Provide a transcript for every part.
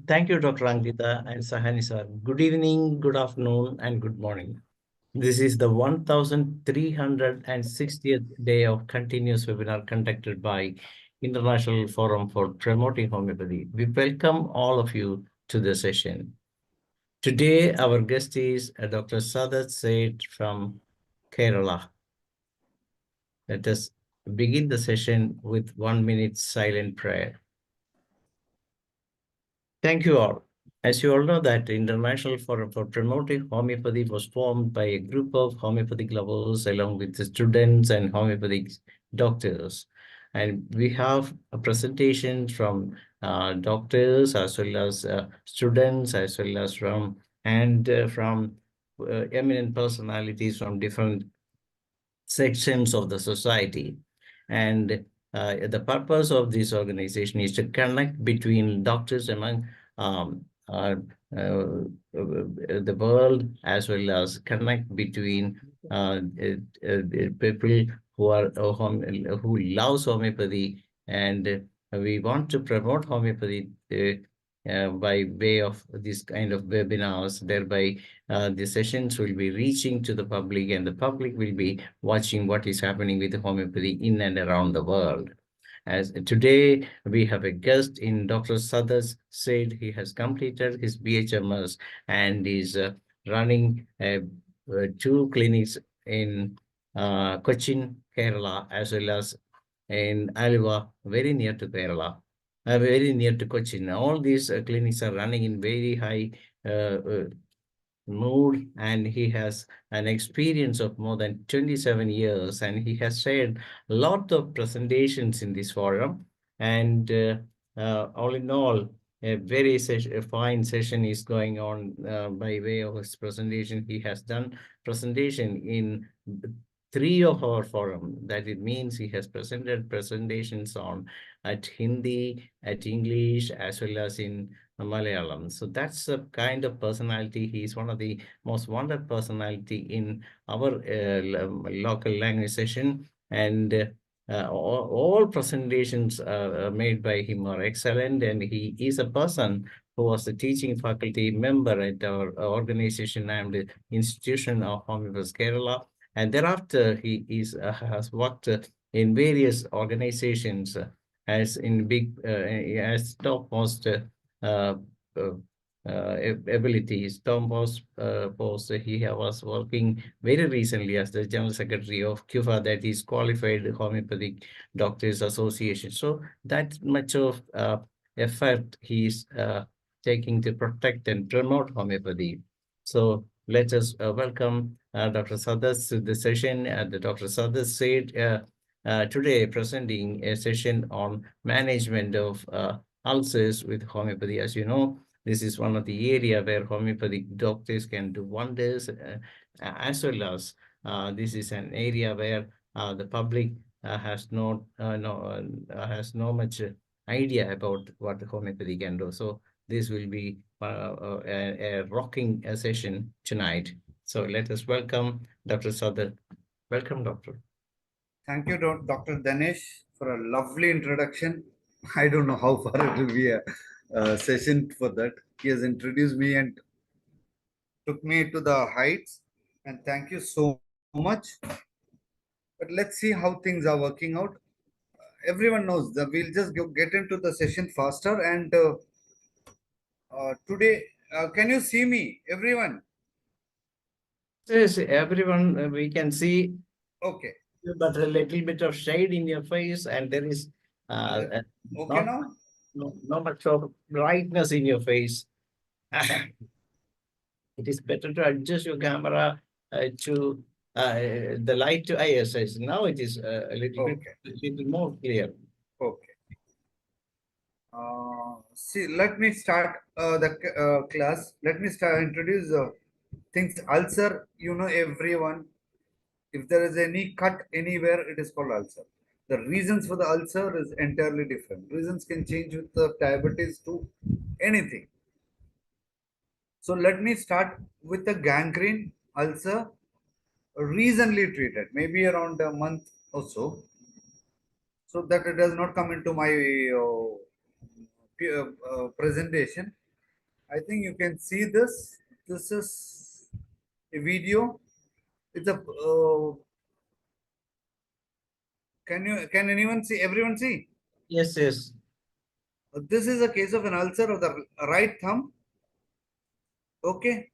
Thank you, Dr. Angita and Sahani sir. Good evening, good afternoon, and good morning. This is the 1360th day of continuous webinar conducted by International Forum for Promoting Homeopathy. We welcome all of you to the session. Today, our guest is Dr. SADAT from Kerala. Let us begin the session with 1 minute silent prayer. Thank you all. As you all know that the International Forum for Promoting Homeopathy was formed by a group of homeopathic lovers along with the students and homeopathic doctors. And we have a presentation from doctors as well as students as well as from eminent personalities from different sections of the society. And the purpose of this organization is to connect between doctors among um, uh, the world, as well as connect between people who are who loves homeopathy, and we want to promote homeopathy by way of this kind of webinars. Thereby, the sessions will be reaching to the public, and the public will be watching what is happening with homeopathy in and around the world. As today, we have a guest in Dr. Sadas said he has completed his BHMS and is running 2 clinics in Cochin, Kerala, as well as in Alva, very near to Kerala, very near to Cochin. All these clinics are running in very high mood, and he has an experience of more than 27 years, and he has shared a lot of presentations in this forum. And all in all, a very a fine session is going on by way of his presentation. He has done presentation in 3 of our forum. That it means he has presented presentations on at Hindi, at English, as well as in Malayalam. So that's the kind of personality. He's one of the most wanted personality in our local language session. And all presentations made by him are excellent. And he is a person who was a teaching faculty member at our organization and institution of Homeopathy Kerala. And thereafter, he has worked in various organizations as in big as topmost uh, uh, abilities. Tom Post, he was working very recently as the General Secretary of CUFA, that is Qualified Homeopathic Doctors Association. So that much of effort he's taking to protect and promote homeopathy. So let us welcome Dr. Sadas to the session. The Dr. Sadas said today presenting a session on management of ulcers with homeopathy. As you know, this is one of the area where homeopathic doctors can do wonders, as well as this is an area where the public has has no much idea about what homeopathy can do. So this will be a rocking session tonight. So let us welcome Dr. Sadar. Welcome, Doctor. Thank you, Dr. Danesh, for a lovely introduction. I don't know how far it will be a session for that. He has introduced me and took me to the heights. And thank you so much. But let's see how things are working out. Everyone knows that we'll just get into the session faster. And today, can you see me, everyone? Yes, everyone, we can see, Okay. but a little bit of shade in your face, and there is Okay not now? not much of brightness in your face. It is better to adjust your camera to the light to ISS. Now it is a Okay. little more clear. Okay. See, let me start the class. Let me start introduce things. Ulcer, you know, everyone. If there is any cut anywhere, it is called ulcer. The reasons for the ulcer is entirely different. Reasons can change with the diabetes to anything. So let me start with the gangrene ulcer, recently treated, maybe around a month or so, so that it does not come into my presentation. I think you can see this. This is a video. It's a. Can anyone see? Everyone see? Yes, yes. This is a case of an ulcer of the right thumb. Okay.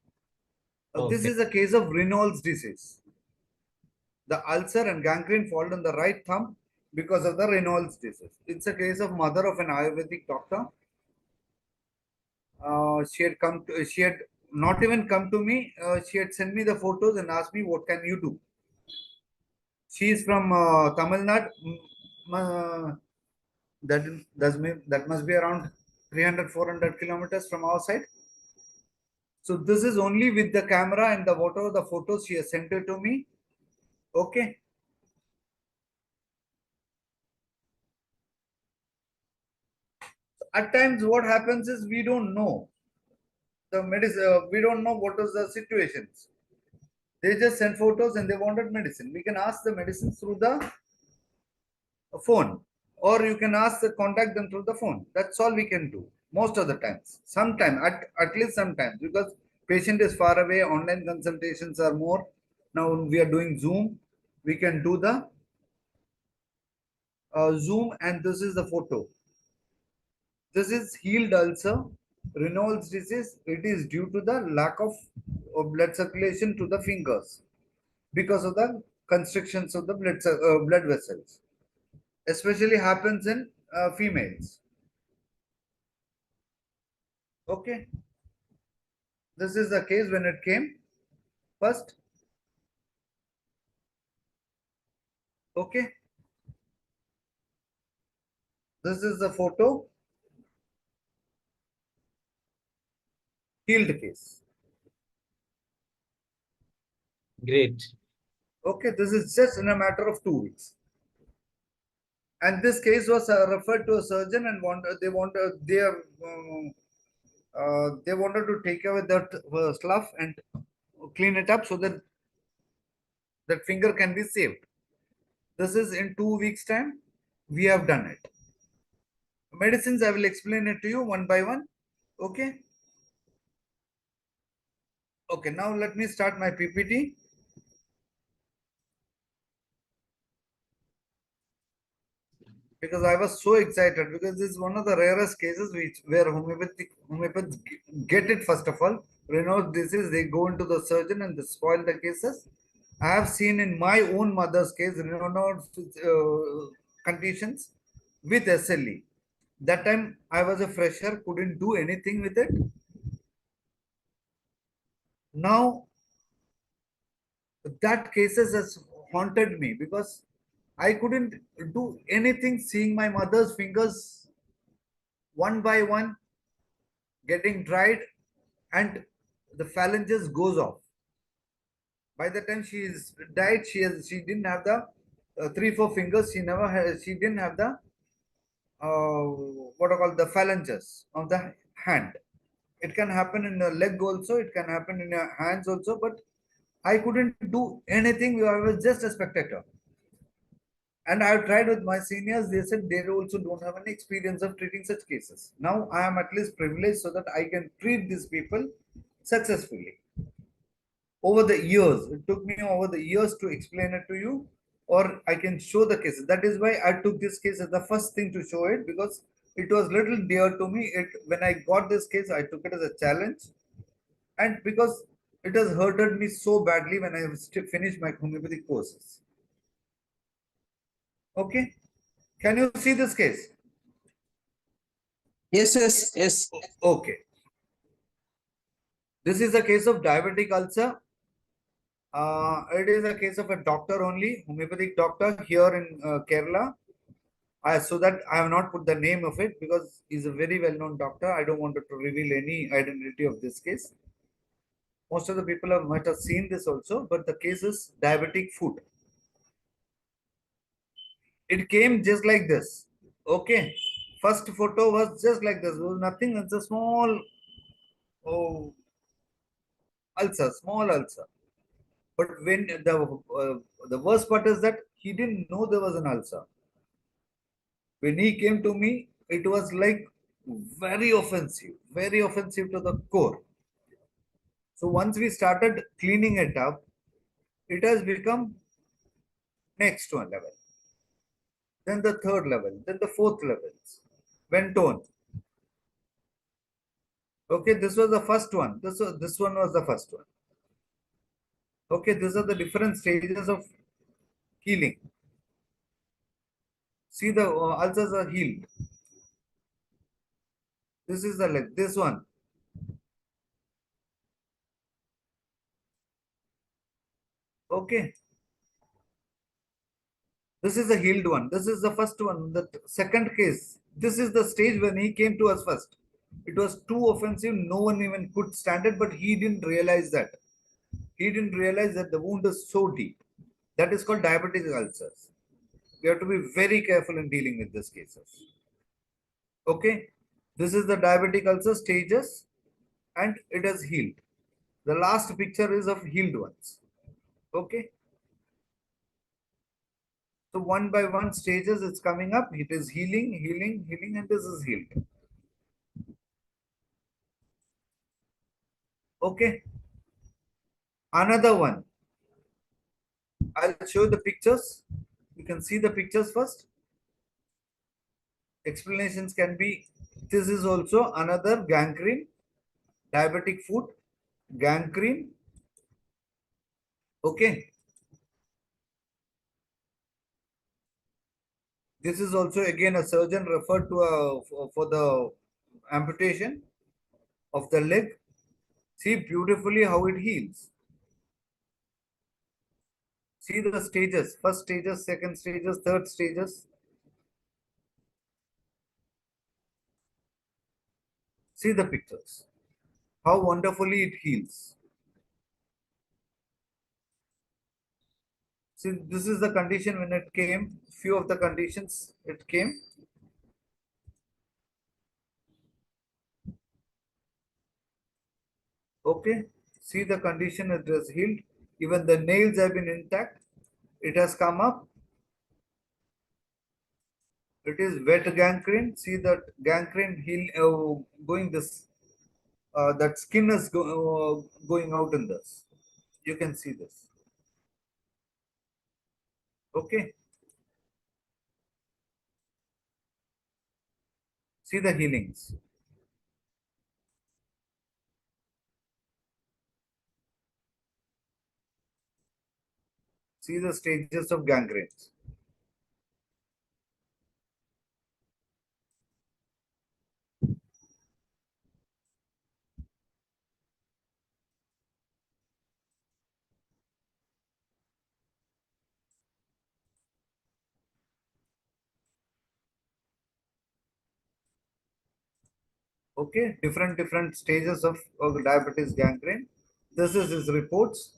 This Okay, is a case of Reynolds disease. The ulcer and gangrene fall on the right thumb because of the Reynolds disease. It's a case of mother of an Ayurvedic doctor. She had not even come to me. She had sent me the photos and asked me, "What can you do?" She is from Tamil Nadu. That must be around 300, 400 kilometers from our side. So this is only with the camera and the whatever the photos she has sent it to me. Okay. At times, what happens is we don't know the medicine. We don't know what is the situations. They just send photos and they wanted medicine. We can ask the medicine through the phone, or you can ask the contact them through the phone. That's all we can do most of the times. Sometime, at least sometimes, because patient is far away. Online consultations are more. Now we are doing Zoom. We can do the Zoom, and this is the photo. This is healed ulcer, Reynolds disease. It is due to the lack of blood circulation to the fingers because of the constrictions of the blood vessels. Especially happens in females. Okay, this is the case when it came first. Okay, this is the photo, healed case. great. Okay, this is just in a matter of 2 weeks. And this case was referred to a surgeon and they wanted to take away that slough and clean it up so that that finger can be saved. This is in 2 weeks time. We have done it. Medicines, I will explain it to you one by one. Okay. Okay. Now let me start my PPT because I was so excited because this is one of the rarest cases where homeopaths get it first of all. You know, this is they go into the surgeon and they spoil the cases. I have seen in my own mother's case, conditions with SLE. That time I was a fresher, couldn't do anything with it. Now that cases has haunted me because I couldn't do anything seeing my mother's fingers one by one getting dried and the phalanges goes off. By the time she is died, she didn't have the 3 4 fingers. She didn't have the what are called the phalanges of the hand. It can happen in a leg also. It can happen in your hands also. But I couldn't do anything. I was just a spectator. And I've tried with my seniors. They said they also don't have any experience of treating such cases. Now I am at least privileged so that I can treat these people successfully. Over the years, it took me over the years to explain it to you, or I can show the cases. That is why I took this case as the first thing to show it because it was little dear to me. It when I got this case, I took it as a challenge, and because it has hurted me so badly when I finished my homeopathic courses. Okay, can you see this case? Yes, yes, yes. Okay, this is a case of diabetic ulcer. It is a case of a doctor only, homeopathic doctor here in Kerala. So that I have not put the name of it because he's a very well-known doctor. I don't want to reveal any identity of this case. Most of the people might have seen this also, but the case is diabetic foot. It came just like this. Okay. First photo was just like this. There was nothing. It's a small oh, ulcer, small ulcer. But when the worst part is that he didn't know there was an ulcer. When he came to me, it was like very offensive to the core. So once we started cleaning it up, it has become next one level, then the third level, then the fourth levels. Went on. Okay, this was the first one. This one was the first one. Okay, these are the different stages of healing. See, the ulcers are healed. This is the leg. This one. Okay, this is the healed one. This is the first one. The second case. This is the stage when he came to us first. It was too offensive. No one even could stand it, but he didn't realize that. He didn't realize that the wound is so deep. That is called diabetic ulcers. We have to be very careful in dealing with these cases. Okay, this is the diabetic ulcer stages, and it has healed. The last picture is of healed ones. Okay, so one by one stages it's coming up. It is healing, healing, healing, and this is healed. Okay, another one. I'll show the pictures. You can see the pictures first. Explanations can be, this is also another gangrene, diabetic foot, gangrene. Okay, this is also again a surgeon referred to for the amputation of the leg. See beautifully how it heals. See the stages, first stages, second stages, third stages. See the pictures, how wonderfully it heals. See, this is the condition when it came, few of the conditions it came. Okay, see the condition it has healed. Even the nails have been intact. It has come up. It is wet gangrene. See that gangrene heal going this. That skin is going out in this. You can see this. Okay. See the healings. See the stages of gangrenes. Okay, different stages of diabetes gangrene. This is his reports.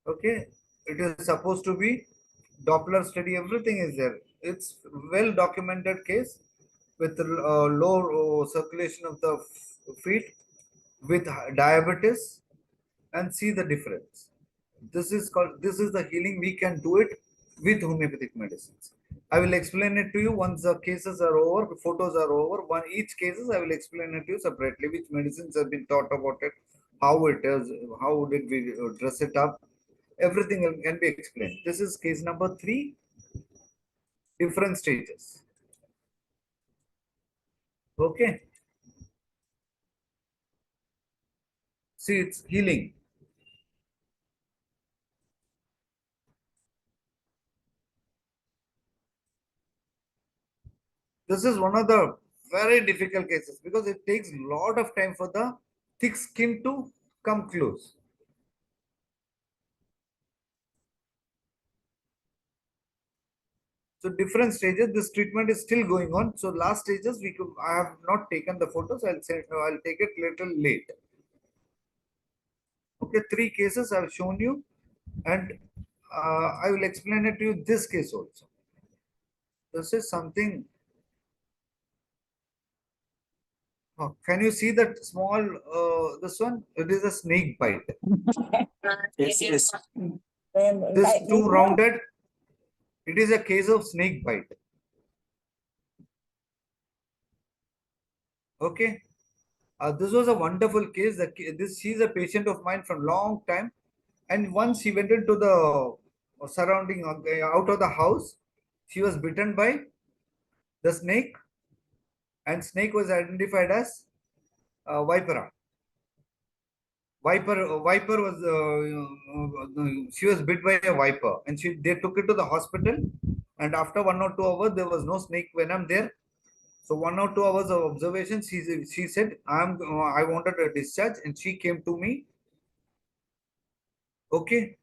Okay, it is supposed to be Doppler study. Everything is there. It's well documented case with low circulation of the feet with diabetes, and see the difference. This is the healing. We can do it with homeopathic medicines. I will explain it to you once the cases are over, the photos are over. One each cases I will explain it to you separately. Which medicines have been taught about it, how it is, how did we dress it up. Everything can be explained. This is case number 3. Different stages. Okay. See, it's healing. This is one of the very difficult cases because it takes a lot of time for the thick skin to come close. So different stages, this treatment is still going on. So last stages, I have not taken the photos. I'll take it little late. Okay, 3 cases I've shown you, and I will explain it to you. This case also. This is something. Oh, can you see that small? This one. It is a snake bite. Yes, yes. This too rounded. It is a case of snake bite. Okay. This was a wonderful case. She's a patient of mine from long time, and once she went into the surrounding out of the house, she was bitten by the snake, and snake was identified as vipera. Viper was she was bit by a viper, and they took it to the hospital, and after 1 or 2 hours there was no snake venom there. So 1 or 2 hours of observation, she said, I wanted a discharge, and she came to me. Okay,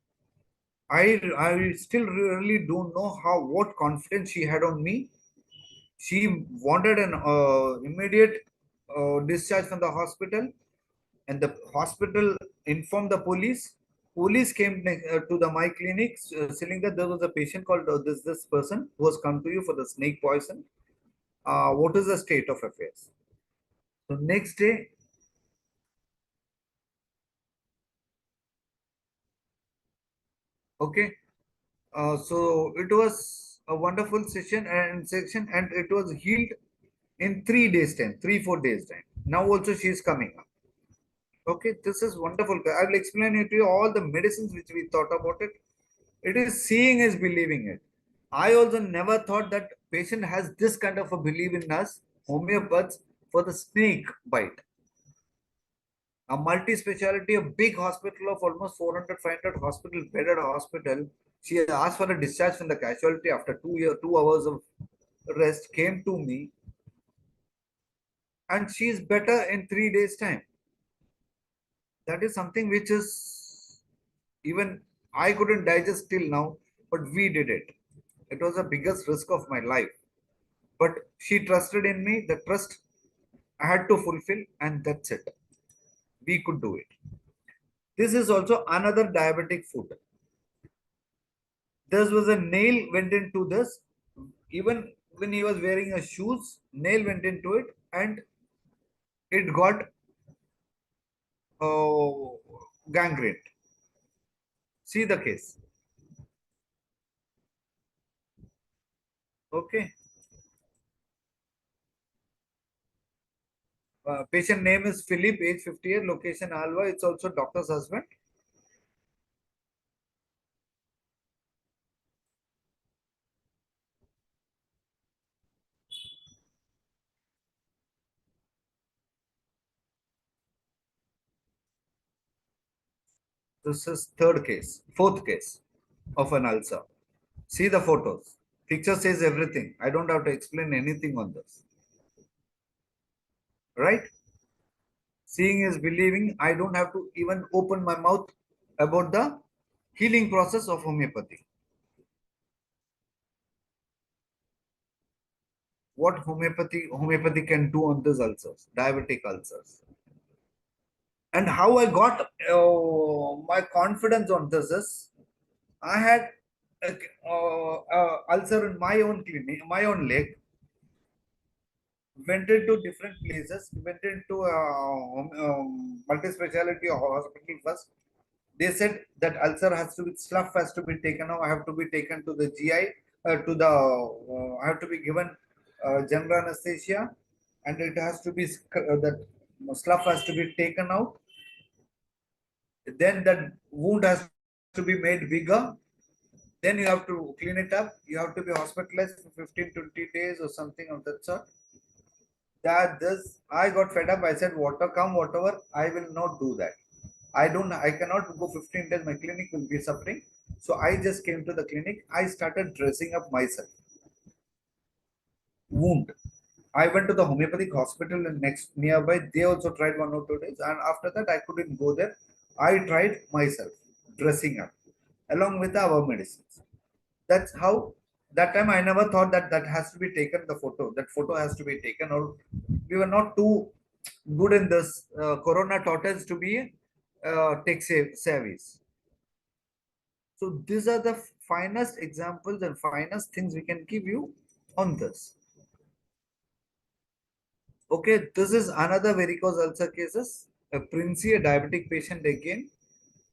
I still really don't know what confidence she had on me. She wanted an immediate discharge from the hospital, and the hospital informed the police. Police came to the my clinic, saying that there was a patient called this person who has come to you for the snake poison. What is the state of affairs? So next day, okay. So it was a wonderful session, and it was healed in 3 days time, 3 4 days time. Now also she is coming up. Okay, this is wonderful. I will explain it to you all the medicines which we thought about it. It is seeing is believing it. I also never thought that patient has this kind of a belief in us, homeopaths, for the snake bite. A multi-speciality, a big hospital of almost 400, 500 hospital, bedded hospital. She asked for a discharge from the casualty after 2 hours of rest, came to me, and she is better in 3 days' time. That is something which is even I couldn't digest till now, but we did it. It was the biggest risk of my life. But she trusted in me. The trust I had to fulfill, and that's it. We could do it. This is also another diabetic food. There was a nail went into this. Even when he was wearing a shoes, nail went into it, and it got uh, gangrene. See the case. Okay. Patient name is Philip, age 58, location Alva. It's also doctor's husband. This is fourth case of an ulcer. See the photos. Picture says everything. I don't have to explain anything on this. Right? Seeing is believing. I don't have to even open my mouth about the healing process of homeopathy. What homeopathy can do on these ulcers, diabetic ulcers. And how I got my confidence on this is I had a ulcer in my own clinic, my own leg, went into different places, went into multi-speciality hospital first. They said that ulcer has to be, slough has to be taken out. I have to be taken to the GI, I have to be given general anesthesia, and it has to be, that slough has to be taken out. Then that wound has to be made bigger. Then you have to clean it up. You have to be hospitalized for 15, 20 days or something of that sort. That this I got fed up. I said, water come, whatever, I will not do that. I cannot go 15 days. My clinic will be suffering. So I just came to the clinic. I started dressing up myself. Wound. I went to the homeopathic hospital in next nearby. They also tried 1 or 2 days. And after that, I couldn't go there. I tried myself, dressing up along with our medicines. That's how that time I never thought that that has to be taken, the photo. That photo has to be taken, or we were not too good in this. Corona taught us to be tech savvies. So these are the finest examples and finest things we can give you on this. Okay, this is another varicose ulcer cases. A Princey, a diabetic patient again.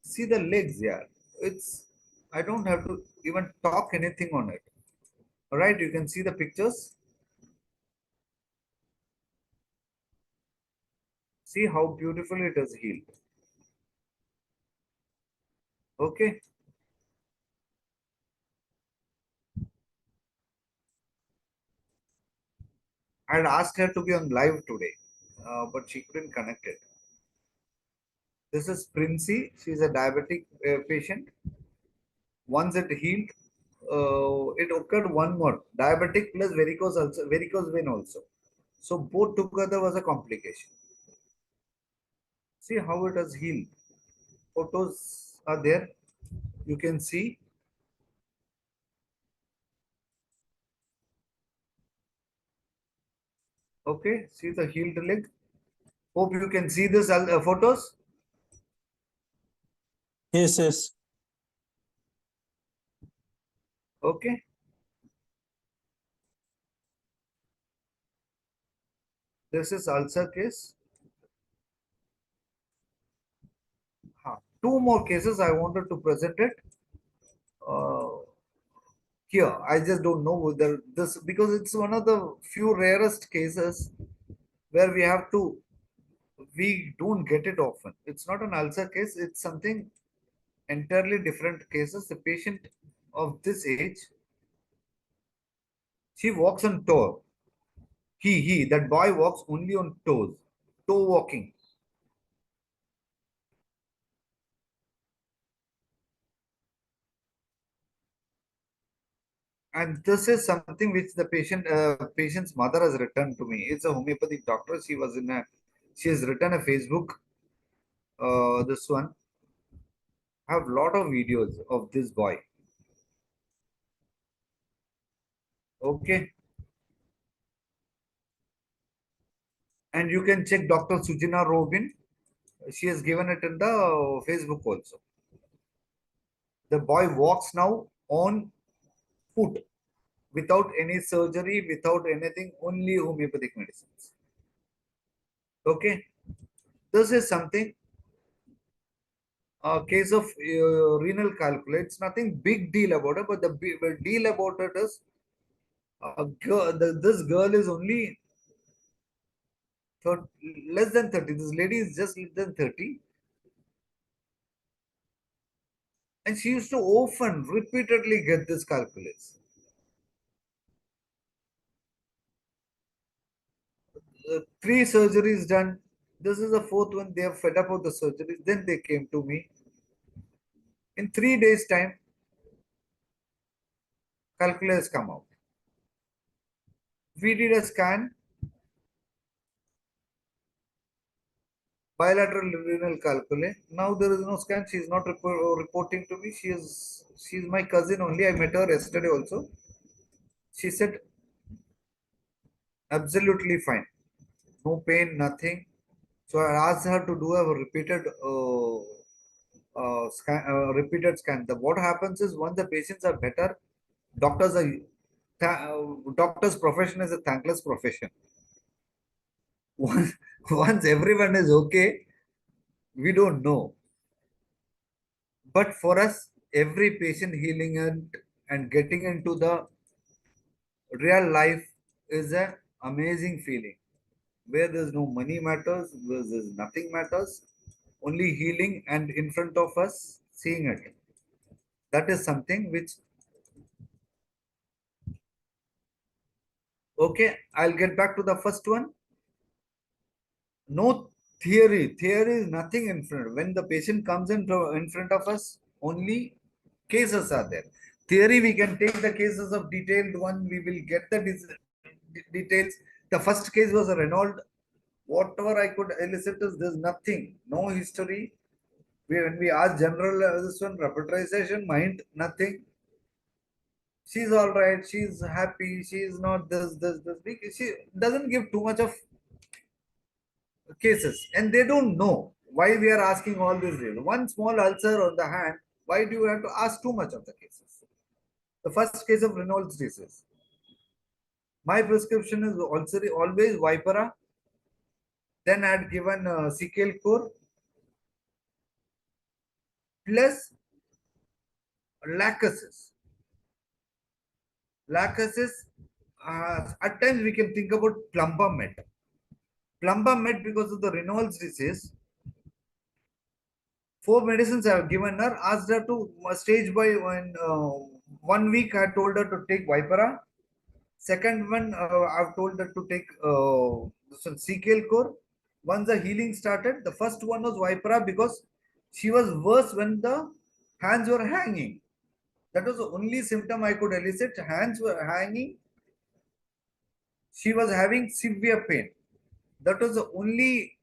See the legs, yeah. It's I don't have to even talk anything on it. All right, you can see the pictures. See how beautifully it is healed. Okay. I had asked her to be on live today, but she couldn't connect it. This is Princey. She's a diabetic patient. Once it healed, it occurred one more diabetic plus varicose vein also. So both together was a complication. See how it has healed. Photos are there. You can see. Okay, see the healed leg. Hope you can see this photos. Yes, yes. Okay. This is ulcer case. Two more cases I wanted to present it. Uh, Here, I just don't know whether this, because it's one of the few rarest cases where we don't get it often. It's not an ulcer case, it's something entirely different cases. The patient of this age, she walks on toe. That boy walks only on toes, toe walking. And this is something which the patient's mother has written to me. It's a homeopathic doctor. She has written a Facebook. This one, I have lot of videos of this boy. Okay, and you can check Dr. Sujina Robin. She has given it in the Facebook also. The boy walks now on foot without any surgery, without anything, only homeopathic medicines. Okay, this is something. A case of renal calculi. It's nothing big deal about it, but the big deal about it is this girl is only less than 30. This lady is just less than 30. And she used to often, repeatedly get this calculus. Three surgeries done. This is the fourth one. They are fed up with the surgeries. Then they came to me. In 3 days' time, calculus come out. We did a scan, bilateral renal calculi. Now there is no scan. She is not reporting to me. She's my cousin only. I met her yesterday also. She said absolutely fine, no pain, nothing. So I asked her to do a repeated scan. What happens is once the patients are better, doctors are doctor's profession is a thankless profession. Once, once everyone is okay, we don't know. But for us, every patient healing and getting into the real life is an amazing feeling where there's no money matters, where there's nothing matters, only healing and in front of us seeing it. That is something which, okay, I'll get back to the first one. No theory. Theory is nothing in front. When the patient comes in front of us, only cases are there. Theory, we can take the cases of detailed one, we will get the details. The first case was a Renault. Whatever I could elicit is there's nothing, no history. When we ask general this one, repetition, mind, nothing. She's all right, she's happy, she's not this. She doesn't give too much of cases, and they don't know why we are asking all this. One small ulcer on the hand, why do you have to ask too much of the cases? The first case of Reynolds disease. My prescription is also always Vipera. Then I had given CKL core plus lacusis. Lacusis, at times we can think about plumber met. Plumber met because of the Reynolds disease. 4 medicines I have given her, asked her to stage by when 1 week I told her to take Vipera. Second one, I've told her to take this one, CKL core. Once the healing started, the first one was Vipera because she was worse when the hands were hanging. That was the only symptom I could elicit. Hands were hanging. She was having severe pain. That was the only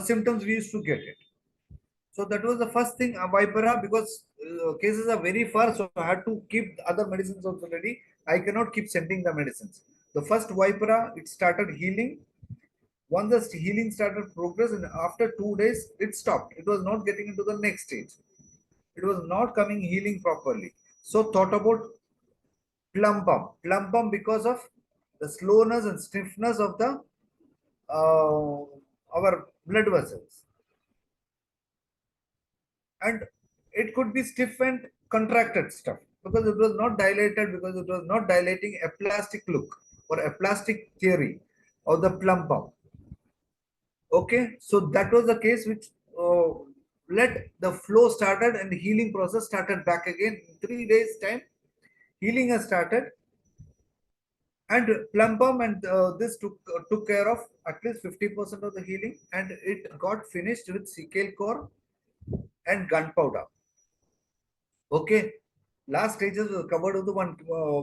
symptoms we used to get it. So that was the first thing, Vipera, because cases are very far, so I had to keep other medicines also ready. I cannot keep sending the medicines. The first Vipera, it started healing. Once the healing started progress, and after 2 days, it stopped. It was not getting into the next stage. It was not coming healing properly. So thought about plum pump. Plum pump because of the slowness and stiffness of the our blood vessels, and it could be stiff and contracted stuff because it was not dilated, because it was not dilating a plastic look or a plastic theory of the plum pump. Okay, so that was the case which let the flow started and the healing process started back again in 3 days time. Healing has started, and plum pump and this took care of at least 50% of the healing, and it got finished with CKL core and gunpowder. Okay, last stages were covered with the one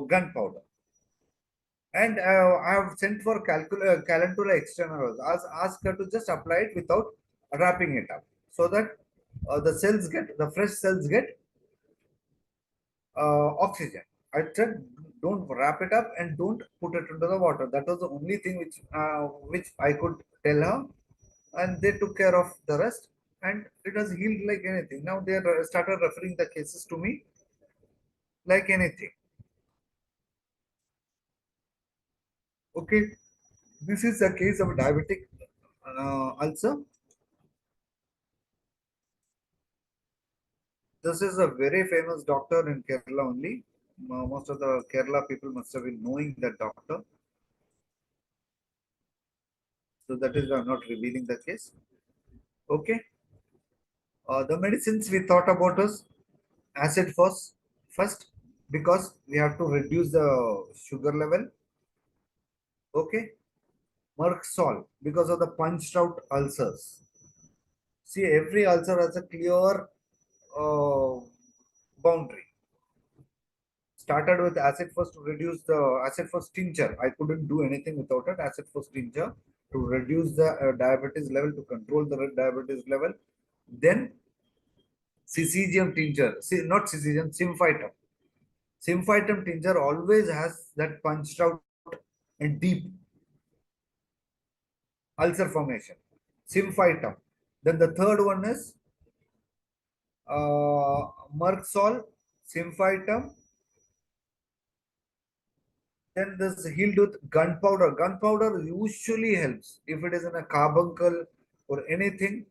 gunpowder, and I have sent for calendula external. Ask her to just apply it without wrapping it up, so that the fresh cells get oxygen. I said don't wrap it up and don't put it into the water. That was the only thing which I could tell her, and they took care of the rest, and it has healed like anything. Now they started referring the cases to me like anything. Okay, this is a case of diabetic ulcer. This is a very famous doctor in Kerala only. Most of the Kerala people must have been knowing that doctor. So that is why I'm not revealing the case. Okay. The medicines we thought about is acid first, because we have to reduce the sugar level. Okay. Merc because of the punched out ulcers. See, every ulcer has a clear uh, boundary. Started with acid first to reduce the acid first tincture. I couldn't do anything without it. Acid first tincture to reduce the diabetes level, to control the diabetes level. Then Cesium tincture, see, not Cesium, Symphytum. Symphytum tincture always has that punched out and deep ulcer formation. Symphytum. Then the third one is Merc Symphytum. Then this healed with gunpowder. Gunpowder usually helps if it is in a carbuncle or anything.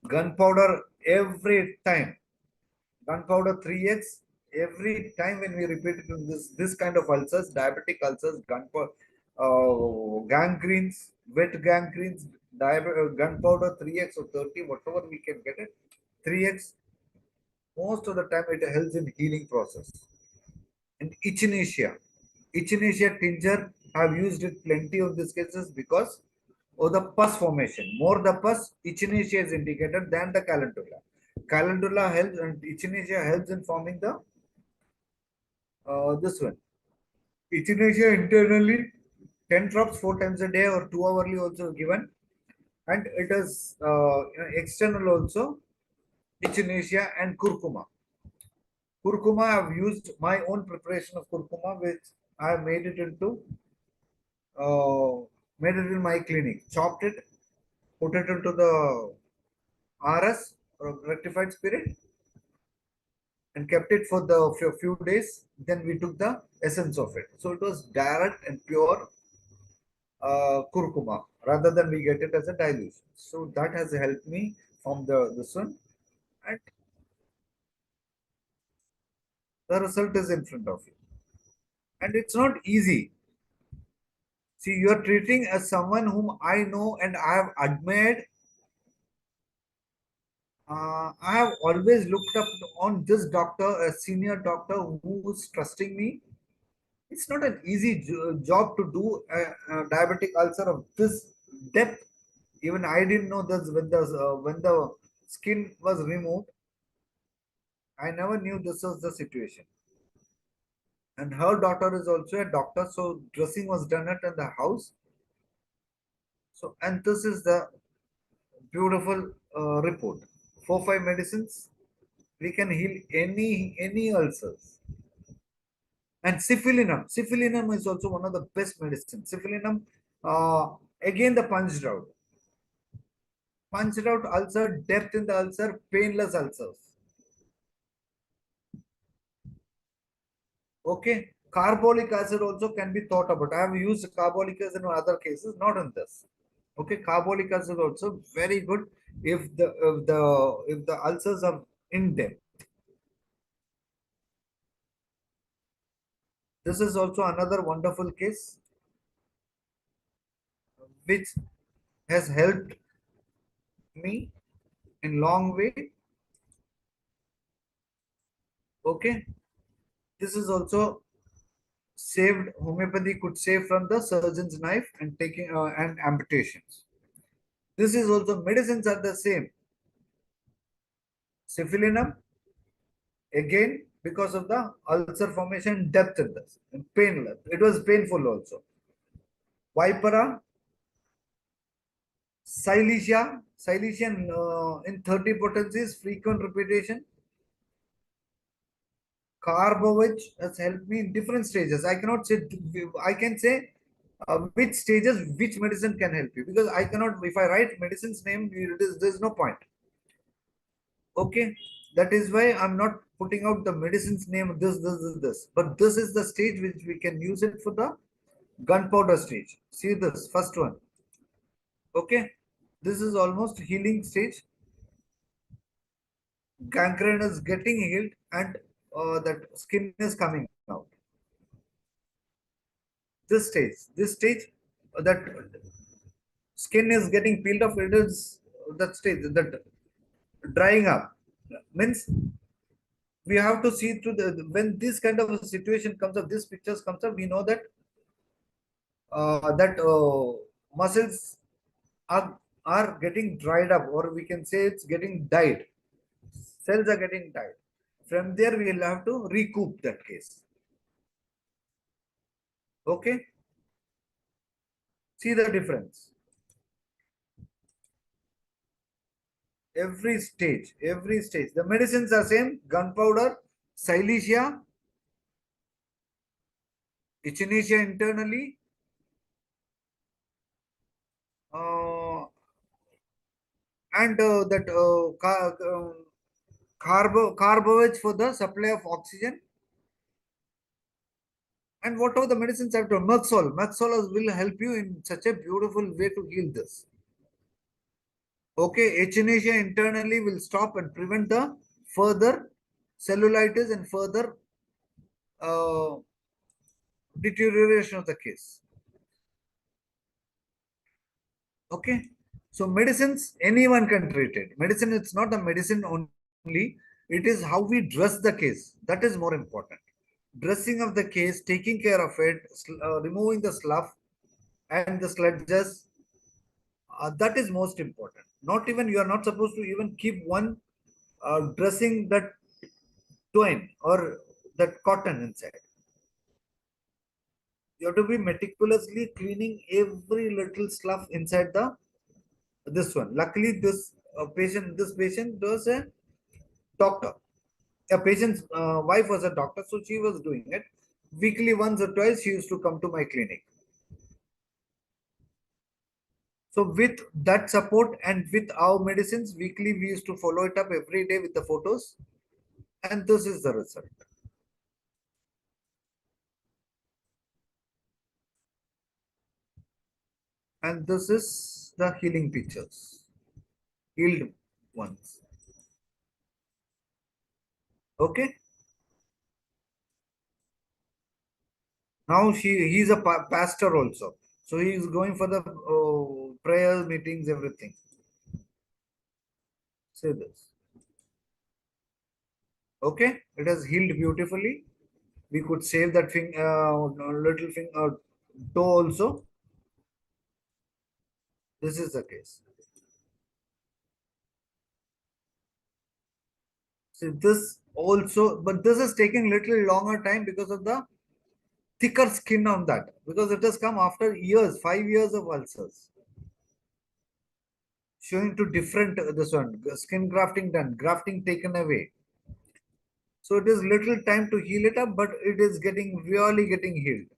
Gunpowder every time. Gunpowder 3x every time when we repeat it in this kind of ulcers, diabetic ulcers, gunpowder, gangrenes, wet gangrenes, gunpowder 3x or 30, whatever we can get it, 3x. Most of the time it helps in healing process. And echinacea tincture, I've used it plenty of these cases because of the pus formation. More the pus, echinacea is indicated than the calendula. Calendula helps and echinacea helps in forming the this one. Echinacea internally 10 drops 4 times a day or 2 hourly also given, and it is external also echinacea and curcuma. Curcuma, I've used my own preparation of curcuma, which I have uh, made it in my clinic. Chopped it, put it into the RS or rectified spirit, and kept it for the few days. Then we took the essence of it. So it was direct and pure curcuma rather than we get it as a dilution. So that has helped me from this one, and the result is in front of you. And it's not easy. See, you are treating as someone whom I know and I have admired. I have always looked up on this doctor, a senior doctor who is trusting me. It's not an easy job to do a diabetic ulcer of this depth. Even I didn't know this when the skin was removed. I never knew this was the situation. And her daughter is also a doctor, so dressing was done at in the house. So, and this is the beautiful report. 4 5 medicines, we can heal any ulcers. And syphilinum is also one of the best medicines. Syphilinum, again the punched out ulcer, depth in the ulcer, painless ulcers. Okay, carbolic acid also can be thought about. I have used carbolic acid in other cases, not in this. Okay, carbolic acid also very good if the ulcers are in depth. This is also another wonderful case which has helped me in long way. Okay, this is also saved. Homeopathy could save from the surgeon's knife and taking and amputations. This is also medicines are the same. Syphilinum, again because of the ulcer formation depth in this and painless. It was painful also. Vipera, Silesian in 30 potencies, frequent repetition. Carbovich has helped me in different stages. I cannot say, I can say which stages which medicine can help you, because I cannot, if I write medicine's name, there's no point. Okay, that is why I'm not putting out the medicine's name, this. But this is the stage which we can use it for the gunpowder stage. See this first one. Okay, this is almost healing stage. Gangrene is getting healed and that skin is coming out. This stage, that skin is getting peeled off. It is that stage, that drying up means we have to see through the when this kind of a situation comes up, these pictures comes up, we know that muscles are getting dried up, or we can say it's getting died. Cells are getting died. From there, we will have to recoup that case. Okay, see the difference. Every stage. The medicines are same: gunpowder, silesia, echinacea internally, uh, and that carbohydrates for the supply of oxygen. And whatever the medicines have to, Maxol will help you in such a beautiful way to heal this. Okay, echinacea internally will stop and prevent the further cellulitis and further uh, deterioration of the case. Okay, so medicines, anyone can treat it. Medicine, it's not the medicine only, it is how we dress the case. That is more important. Dressing of the case, taking care of it, removing the slough and the sludges, that is most important. Not even, you are not supposed to even keep one dressing that twine or that cotton inside. You have to be meticulously cleaning every little slough inside the this one. Luckily, this patient was a doctor. A patient's wife was a doctor, so she was doing it weekly, once or twice. She used to come to my clinic. So with that support and with our medicines, weekly we used to follow it up every day with the photos, and this is the result. And this is the healing pictures, healed ones. Okay. Now he's a pastor also. So he is going for the prayers, meetings, everything. Say this. Okay, it has healed beautifully. We could save that thing, little thing, toe also. This is the case. See this also, but this is taking little longer time because of the thicker skin on that. Because it has come after years, 5 years of ulcers. Showing to different this one, skin grafting done, grafting taken away. So it is little time to heal it up, but it is really getting healed.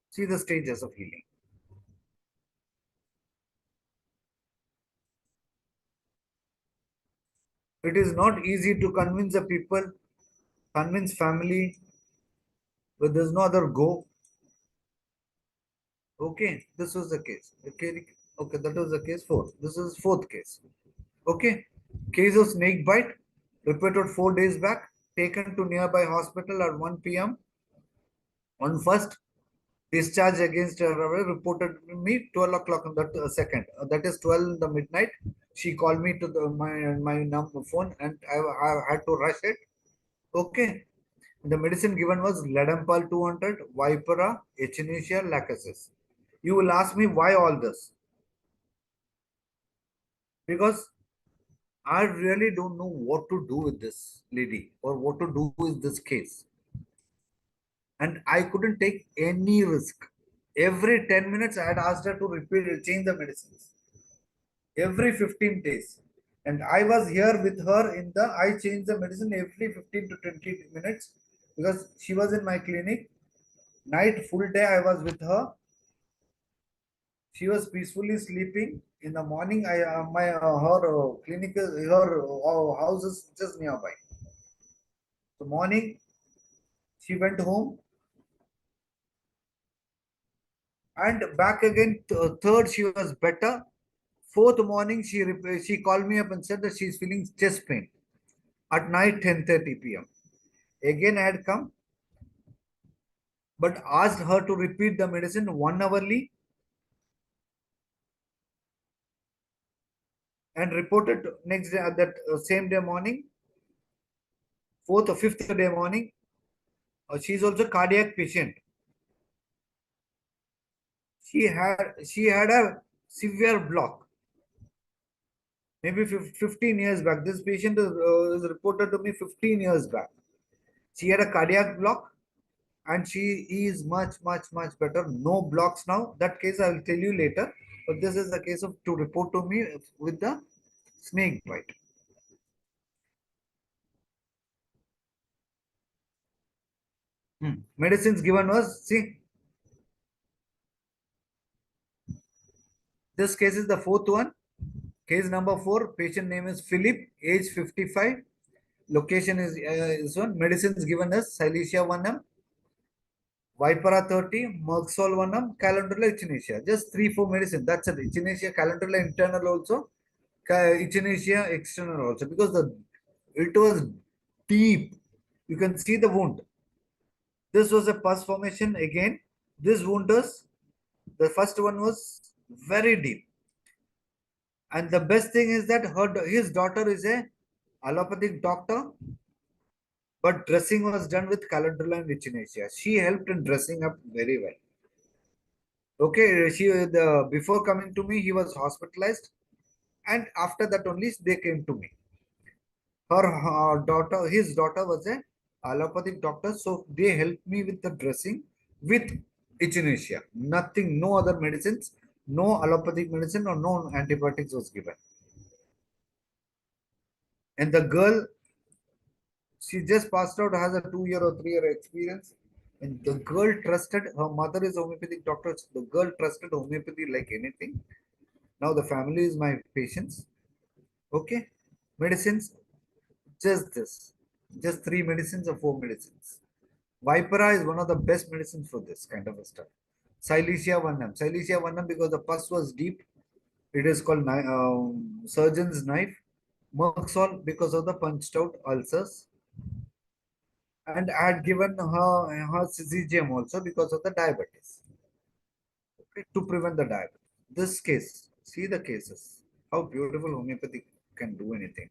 See the stages of healing. It is not easy to convince the people, convince family, but there's no other go. Okay, this was the case. Okay, that was the case fourth. This is fourth case. Okay, case of snake bite, reported 4 days back, taken to nearby hospital at 1 p.m. on first. Discharge against her reported me 12 o'clock on that second. That is 12 in the midnight. She called me to my number phone and I had to rush it. Okay. The medicine given was Ledampal 200, Vipera, Echinacea, Lacasis. You will ask me why all this? Because I really don't know what to do with this lady or what to do with this case. And I couldn't take any risk. Every 10 minutes, I had asked her to change the medicines. Every 15 days. And I was here with her I changed the medicine every 15 to 20 minutes because she was in my clinic. Night, full day, I was with her. She was peacefully sleeping. In the morning, her clinic, her house is just nearby. So morning, she went home and back again. Third, she was better. Fourth morning, she called me up and said that she's feeling chest pain at night 10:30 p.m. Again, I had come, but asked her to repeat the medicine 1 hourly and reported next day that same day morning, fourth or fifth day morning. She's also cardiac patient. She had a severe block. Maybe 15 years back. This patient is reported to me 15 years back. She had a cardiac block and she is much better. No blocks now. That case I will tell you later. But this is the case of to report to me with the snake bite. Medicines given was, see, this case is the fourth one. Case number 4, patient name is Philip, age 55. Location is this one. Medicines given as Silesia 1M, Vipera 30, Merxol 1M, Calendula, Echinacea. Just 3-4 medicine. That's it. Echinacea, Calendula internal also, Echinacea external also. Because it was deep. You can see the wound. This was a pus formation again. This wound was, the first one was very deep. And the best thing is that his daughter is a allopathic doctor, but dressing was done with calendula and echinacea. She helped in dressing up very well. Okay, before coming to me, he was hospitalized, and after that only they came to me. His daughter was a allopathic doctor, so they helped me with the dressing with echinacea. Nothing, no other medicines, no allopathic medicine or no antibiotics was given. And the girl, she just passed out, has a 2 year or 3 year experience. And the girl trusted, her mother is homeopathic doctor. So the girl trusted homeopathy like anything. Now the family is my patients. Okay. Medicines, just this. Just 3 medicines or 4 medicines. Vipera is one of the best medicines for this kind of a stuff. Silesia 1M. Silesia 1M because the pus was deep. It is called surgeon's knife. Merxol because of the punched out ulcers. and I had given her CGM also because of the diabetes. Okay, to prevent the diabetes. This case, see the cases, how beautiful homeopathy can do anything.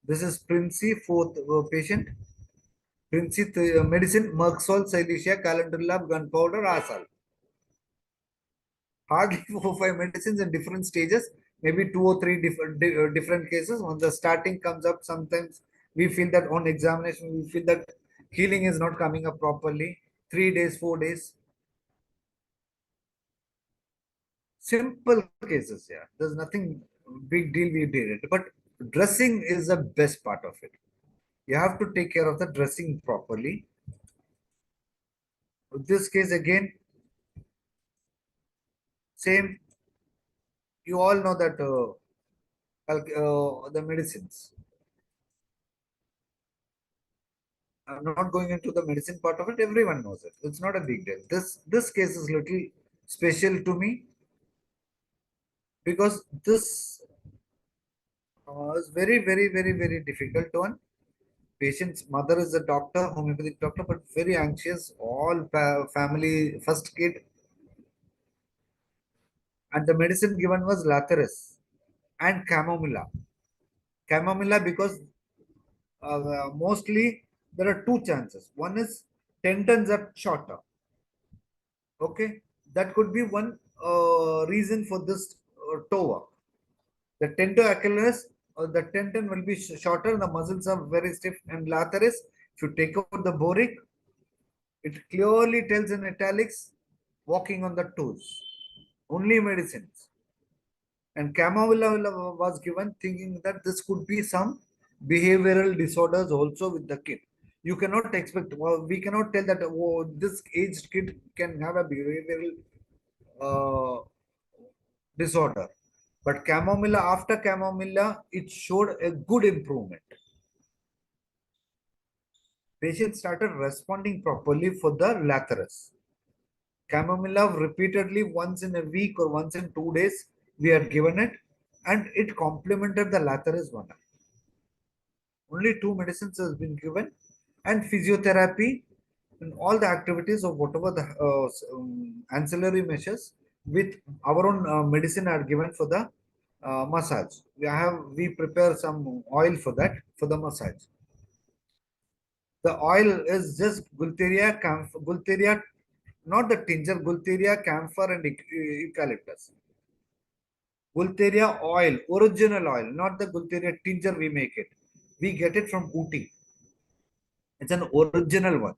This is Princey, fourth patient. Princey medicine, Merxol, Silesia, Calendula, gunpowder, Asal. Hardly 4 5 medicines in different stages, maybe 2 or 3 different cases. When the starting comes up, sometimes we feel that on examination, we feel that healing is not coming up properly. 3 days, 4 days. Simple cases, yeah. There's nothing big deal we did it. But dressing is the best part of it. You have to take care of the dressing properly. In this case, again, same. You all know that the medicines. I'm not going into the medicine part of it. Everyone knows it. It's not a big deal. This case is little special to me because this is very difficult one. Patient's mother is a doctor, homeopathic doctor, but very anxious. All family first kid, and the medicine given was lathyrus and chamomilla. Chamomilla because mostly there are two chances. One is tendons are shorter. Okay, that could be one reason for this toe. The tentoachilles, the tendon will be shorter, the muscles are very stiff, and lateris. If you take out the boric, it clearly tells in italics, walking on the toes. Only medicines. And chamomilla was given thinking that this could be some behavioral disorders also with the kid. You cannot expect, well, we cannot tell that oh, this aged kid can have a behavioral uh, disorder. But chamomilla, after chamomilla, it showed a good improvement. Patients started responding properly for the lathyrus. Chamomilla repeatedly once in a week or once in 2 days, we had given it, and it complemented the lathyrus one. Only 2 medicines has been given, and physiotherapy and all the activities of whatever the ancillary measures with our own medicine are given for the massage. We prepare some oil for that for the massage. The oil is just Gulteria, not the tincture, Gulteria, camphor, and eucalyptus. Gulteria oil, original oil, not the Gulteria tincture we make it. We get it from Ooty. It's an original one.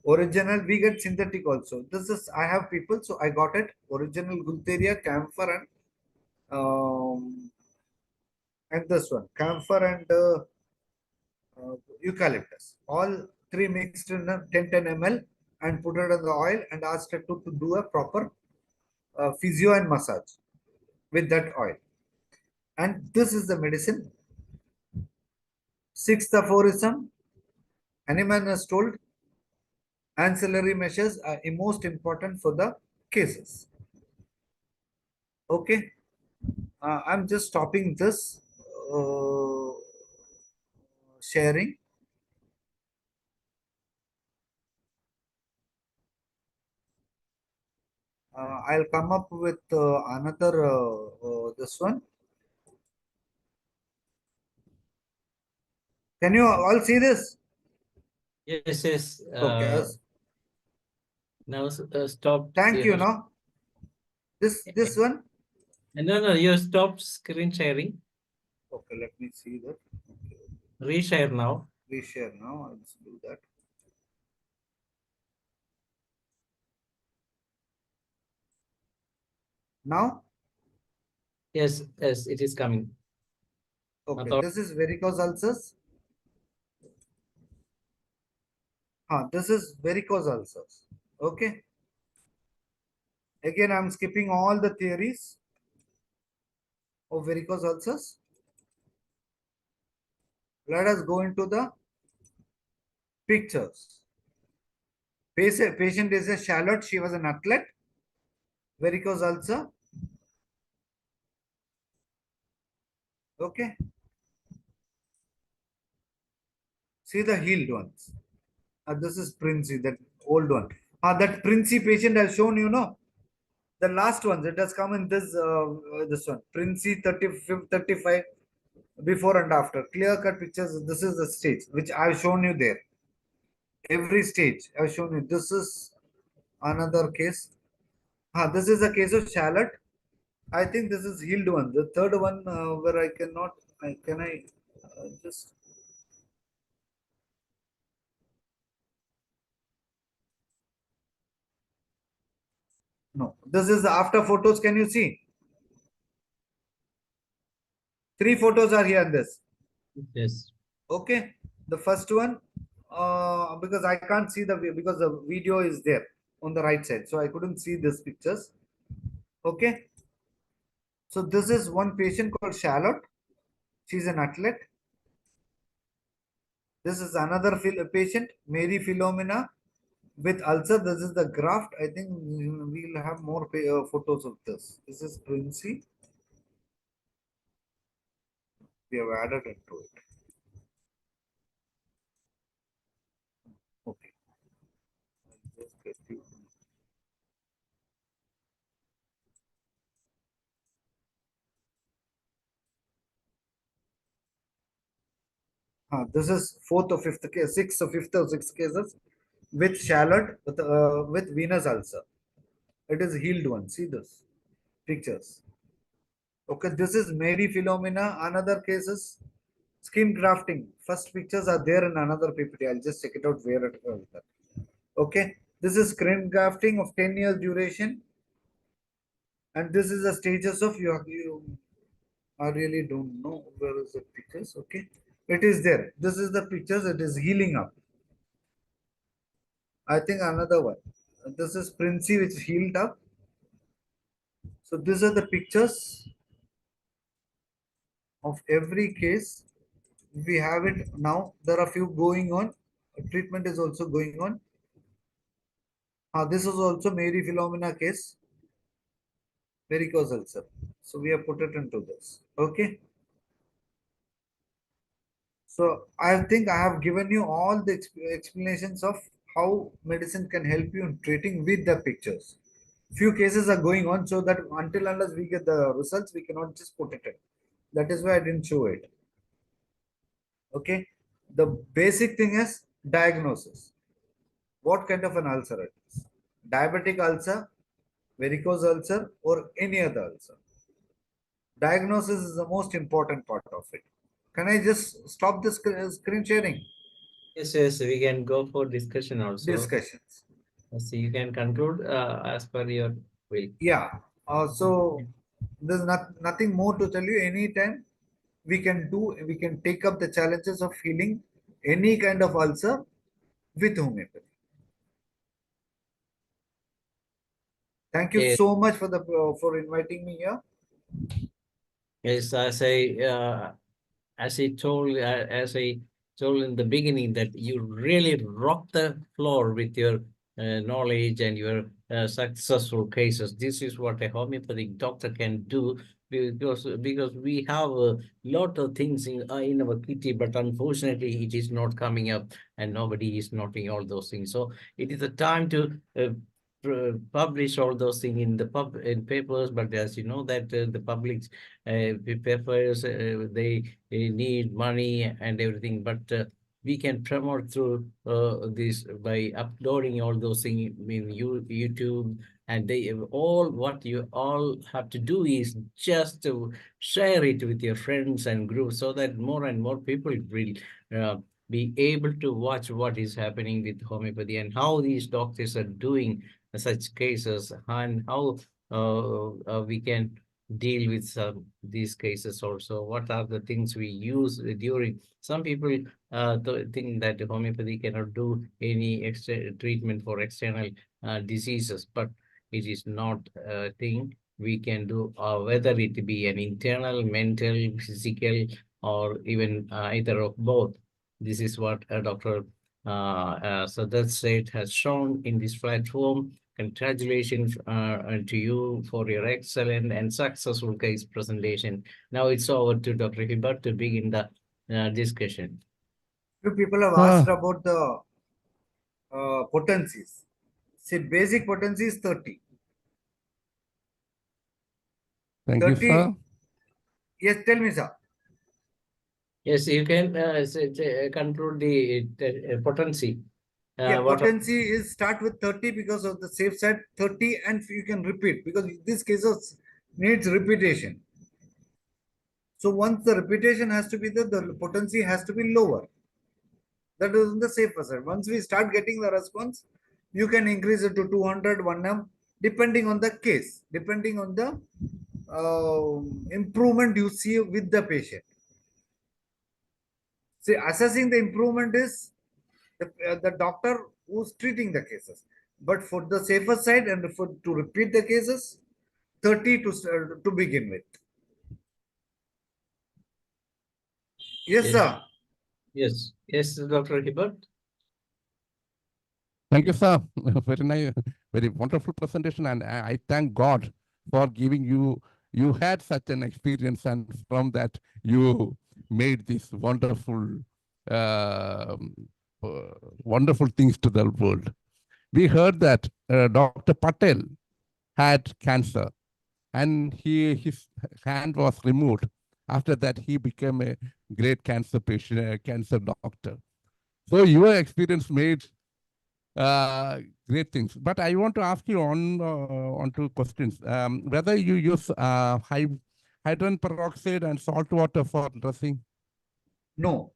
Original, we get synthetic also. This is, I have people, so I got it. Original Gulteria, camphor, and this one, camphor and eucalyptus. All three mixed in a 10 ml and put it in the oil and asked it to do a proper physio and massage with that oil. And this is the medicine. Sixth aphorism, Hahnemann has told ancillary measures are most important for the cases. Okay, I'm just stopping this sharing. I'll come up with another this one. Can you all see this? Yes, yes. Okay. Now stop. Thank you. No, this one. No, you stop screen sharing. Okay, let me see that. Okay. Reshare now. Reshare now. Let's do that. Now. Yes, yes, it is coming. Okay, this is varicose ulcers. This is varicose ulcers. Okay. Again, I'm skipping all the theories of varicose ulcers. Let us go into the pictures. Patient is a Charlotte. She was an athlete. Varicose ulcer. Okay. See the healed ones. This is Princey, that old one. That Princey patient I've shown you, know. The last ones, it has come in this one. Princey 35, before and after. Clear cut pictures. This is the stage which I've shown you there. Every stage I've shown you. This is another case. This is a case of shallot. I think this is healed one. The third one where I cannot, can I just. No, this is the after photos. Can you see? 3 photos are here in this. Yes. Okay. The first one, because I can't see because the video is there on the right side. So I couldn't see these pictures. Okay. So this is one patient called Charlotte. She's an athlete. This is another patient, Mary Philomena, with ulcer. This is the graft. I think we'll have more photos of this. This is Princey. We have added into it. Okay. I'll just get you. This is fourth or fifth case, sixth or fifth or sixth cases with Charlotte with venous ulcer. It is healed one. See this pictures. Okay, this is Mary Philomena. Another cases skin grafting. First pictures are there in another PPT. I'll just check it out where it is. Okay, this is skin grafting of 10 years duration, and this is the stages of you. I really don't know where is the pictures. Okay, it is there. This is the pictures. It is healing up. I think another one. This is Princey, which is healed up. So these are the pictures of every case. We have it now. There are a few going on. Treatment is also going on. This is also Mary Philomena case. Varicose ulcer. So we have put it into this. Okay. So I think I have given you all the explanations of how medicine can help you in treating with the pictures. Few cases are going on, so that until unless we get the results, we cannot just put it in. That is why I didn't show it. Okay. The basic thing is diagnosis. What kind of an ulcer it is? Diabetic ulcer, varicose ulcer, or any other ulcer. Diagnosis is the most important part of it. Can I just stop the screen sharing? Yes, yes, we can go for discussion also. Discussions. So you can conclude as per your will. Yeah. So there's nothing more to tell you. Anytime we can take up the challenges of healing any kind of ulcer with homeopathy. Thank you Yes, so much for inviting me here. yes, as I told in the beginning, that you really rock the floor with your knowledge and your successful cases. This is what a homeopathic doctor can do, because we have a lot of things in our kitty, but unfortunately it is not coming up, and nobody is noting all those things. So it is a time to publish all those things in papers. But as you know that the public papers, they need money and everything, but we can promote through this by uploading all those things in YouTube. And they all, what you all have to do is just to share it with your friends and groups, so that more and more people will be able to watch what is happening with homeopathy, and how these doctors are doing such cases, and how we can deal with these cases also. What are the things we use during? Some people think that homeopathy cannot do any extra treatment for external diseases, but it is not a thing we can do, whether it be an internal, mental, physical, or even either of both. This is what Dr. SADAT SAIT has shown in this platform. Congratulations to you for your excellent and successful case presentation. Now it's over to Dr. Hibbert to begin the discussion. Few people have Uh, asked about the potencies. See, basic potency is 30. Thank you, 30. sir. Yes, tell me, sir. Yes, you can control the potency. Yeah, What potency is start with 30 because of the safe side 30, and you can repeat because these cases needs repetition. So once the repetition has to be there, the potency has to be lower. That is on the safer side. Once we start getting the response, you can increase it to 200, 1M, depending on the case, depending on the improvement you see with the patient. See, assessing the improvement is the doctor who's treating the cases. But for the safer side and for to repeat the cases, 30 to begin with. Yes, Yes. sir. Yes, yes, Dr. Hibbert. Thank you, sir. Very nice, very wonderful presentation, and I thank God for giving you. You had such an experience, and from that you made these um, uh, wonderful things to the world. We heard that Dr. Patel had cancer, and his hand was removed. After that, he became a great cancer patient, cancer doctor. So your experience made great things. But I want to ask you on two questions. Whether you use hydrogen peroxide and salt water for dressing? No.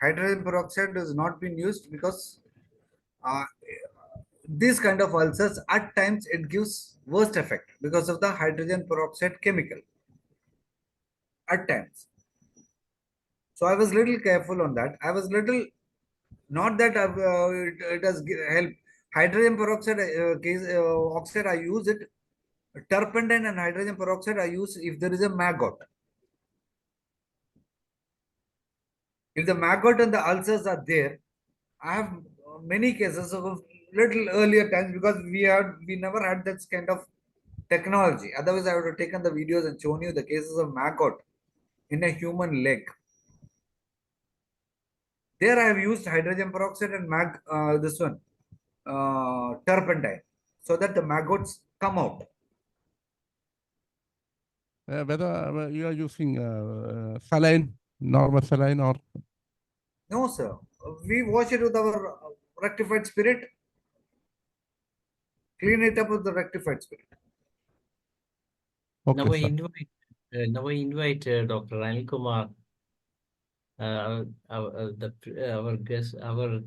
Hydrogen peroxide has not been used because uh, these kind of ulcers at times it gives worst effect because of the hydrogen peroxide chemical at times. So I was little careful on that. I was little not that it has helped. Hydrogen peroxide oxide I use it. Turpentine and hydrogen peroxide I use if there is a maggot. If the maggot and the ulcers are there, I have many cases of little earlier times because we never had that kind of technology. Otherwise, I would have taken the videos and shown you the cases of maggot in a human leg. There, I have used hydrogen peroxide and this one turpentine, so that the maggots come out. Whether you are using saline, normal saline, or No, sir. We wash it with our rectified spirit. Clean it up with the rectified spirit. okay, Now I sir. invite Dr. Anil Kumar, our guest, our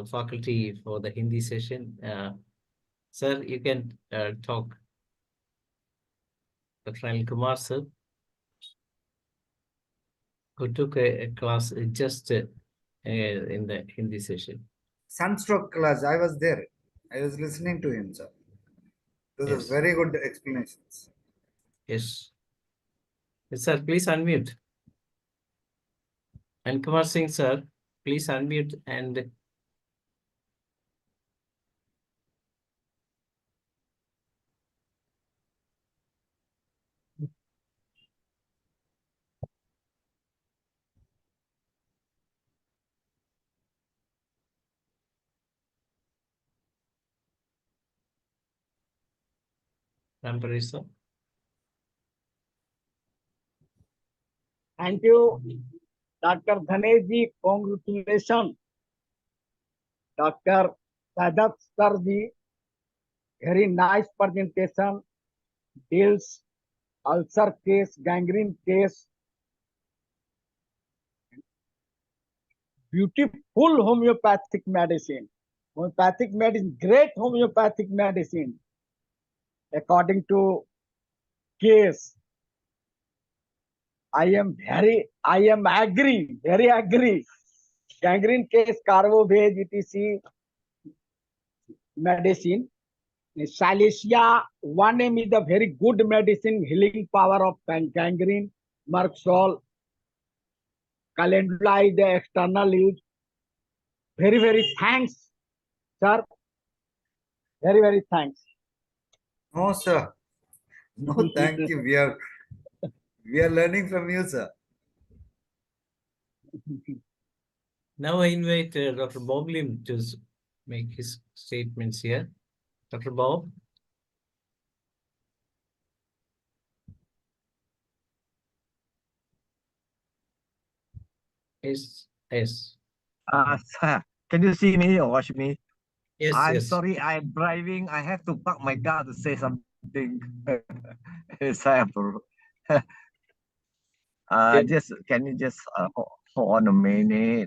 faculty for the Hindi session. Sir, you can talk. Dr. Anil Kumar, sir, who took a class just in the Hindi session. Sunstroke class, I was there. I was listening to him, sir. Those are Yes. very good explanations. Yes. Yes, sir, please unmute. And Kumar Singh, sir, please unmute and Rampari, sir. Thank you, Dr. Dhanesh ji. Congratulations, Dr. SADAT sir ji. Very nice presentation. Deals ulcer case, gangrene case. Beautiful homeopathic medicine. Homeopathic medicine, great homeopathic medicine. According to case, I am very agree. Gangrene case, carbo-veg, etc. medicine. Silesia 1M is a very good medicine, healing power of gangrene. Merxol, calendula is the external use. Very thanks, sir. Very thanks. No, sir. No, thank you. We are learning from you, sir. Now I invite Dr. Bob Lim to make his statements here. Dr. Bob. Yes, yes, Can you see me or watch me? yes, I'm yes. sorry, I'm driving. I have to park my car to say something. Saya bro. Yes, Just can you just hold on a minute?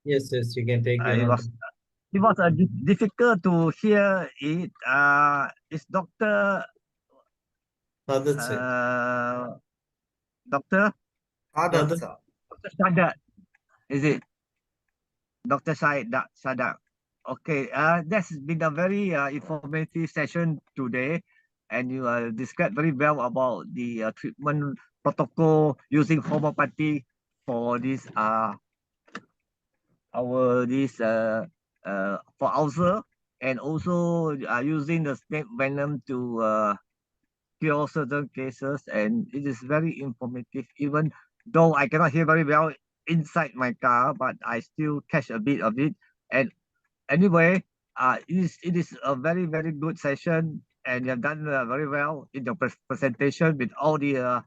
yes, yes, you can take your It own was time. difficult to hear it. It's Sadat, sir. uh Doctor Sadat, Sadat, sir. Doctor Sadat. Is it Doctor Sadat? Okay. That's been a very informative session today, and you described very well about the treatment protocol using homeopathy for this our this for ulcer, and also using the snake venom to cure certain cases, and it is very informative. Even though I cannot hear very well inside my car, but I still catch a bit of it. And anyway, it is a very very good session, and you have done very well in your presentation with all uh,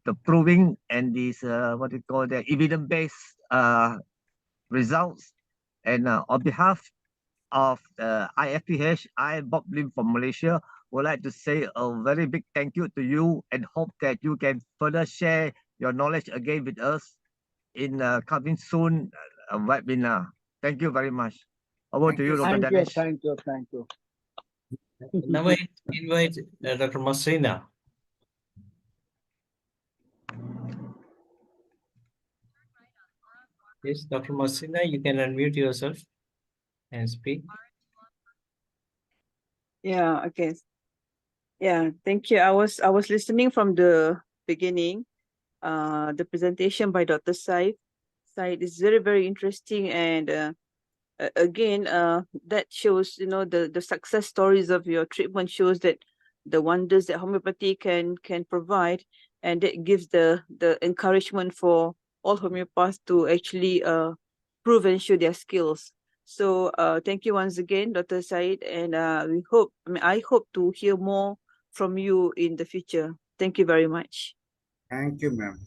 the proving and this what you call the evidence based results. And on behalf of the IFPH, Bob Lim from Malaysia, would like to say a very big thank you to you and hope that you can further share your knowledge again with us in coming soon webinar. Thank you very much. Over to Thank you, you, Dr. sir. Thank you, Danish. thank you, thank you. now I invite Dr. Masrina. Yes, Dr. Masrina, you can unmute yourself and speak. Yeah, okay. Yeah, thank you. I was listening from the beginning, the presentation by Dr. Said. Said is very, very interesting, and again, that shows, the success stories of your treatment shows that the wonders that homeopathy can provide, and that gives the encouragement for all homeopaths to actually prove and show their skills. So thank you once again, Dr. Said, and I hope to hear more from you in the future. Thank you very much. Thank you, ma'am.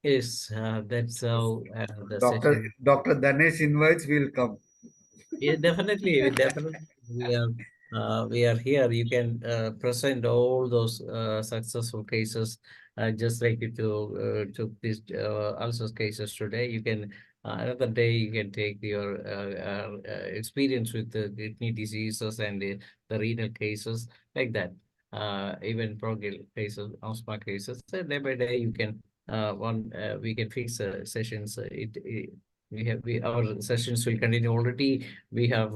Yes, that's how the Doctor session. Dr. Danesh invites, will come. Yeah, definitely, we are here. You can present all those successful cases, just like you took these ulcers cases today. You can another day you can take your experience with the kidney diseases and the renal cases like that. Even bronchial cases, asthma cases. So day by day you can we can fix sessions. We our sessions will continue already. We have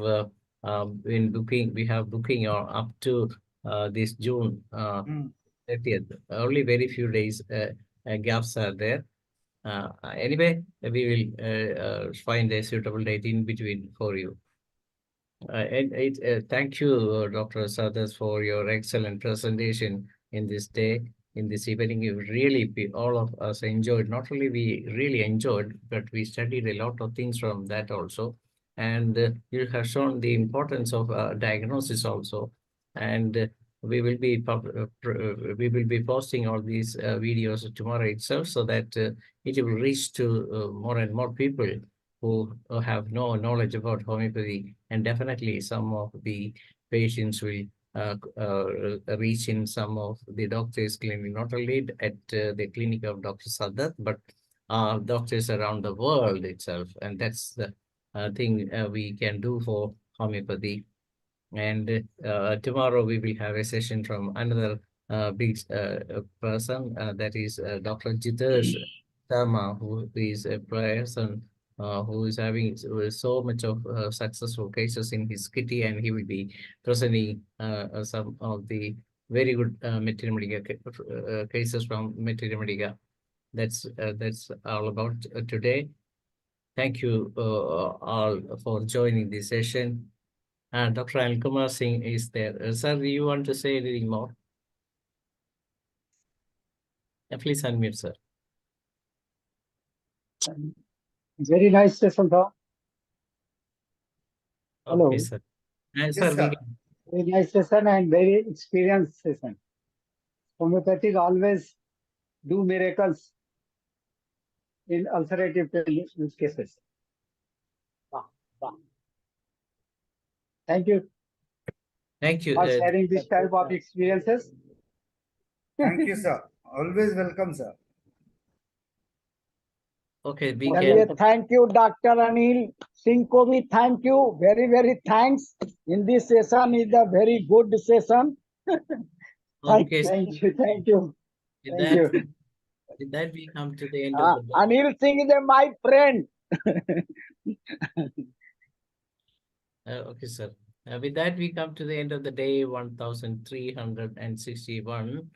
we have booking up to this June Mm. 30th. Only very few days gaps are there. Anyway, we will find a suitable date in between for you. Thank you, Dr. Sadas, for your excellent presentation in this day, in this evening. You really, all of us enjoyed. Not only we really enjoyed, but we studied a lot of things from that also. And you have shown the importance of diagnosis also. And we will be posting all these videos tomorrow itself, so that it will reach to more and more people who have no knowledge about homeopathy, and definitely some of the patients will reach in some of the doctors' clinic, not only at the clinic of Dr. Sadat, but doctors around the world itself. And that's the thing we can do for homeopathy. And tomorrow we will have a session from another big person, that is Dr. Jitesh Sharma, who is a person who is having so much of successful cases in his kitty, and he will be presenting some of the very good Materia Medica cases from Materia Medica. That's all about today. Thank you all for joining this session. Dr. Anil Kumar Singh is there. Sir, do you want to say anything more? Please unmute, sir. Very nice session, sir. Hello. Okay, sir. And Yes, sir, sir. Very nice session and very experienced session. Homeopathic always do miracles in ulcerative pain cases. Wow, wow. Thank you thank you. for sharing this type of experiences. Thank you, sir. Always welcome, sir. Okay, we चलिए, can. thank you, Dr. Anil Singh को भी thank you, very very thanks. In this session is a very good session. Okay, sir. Thank you, thank you, With thank that, you. with that, we come to the end of the day. Anil Singh is my friend. Okay, sir. With that, we come to the end of the day 1361.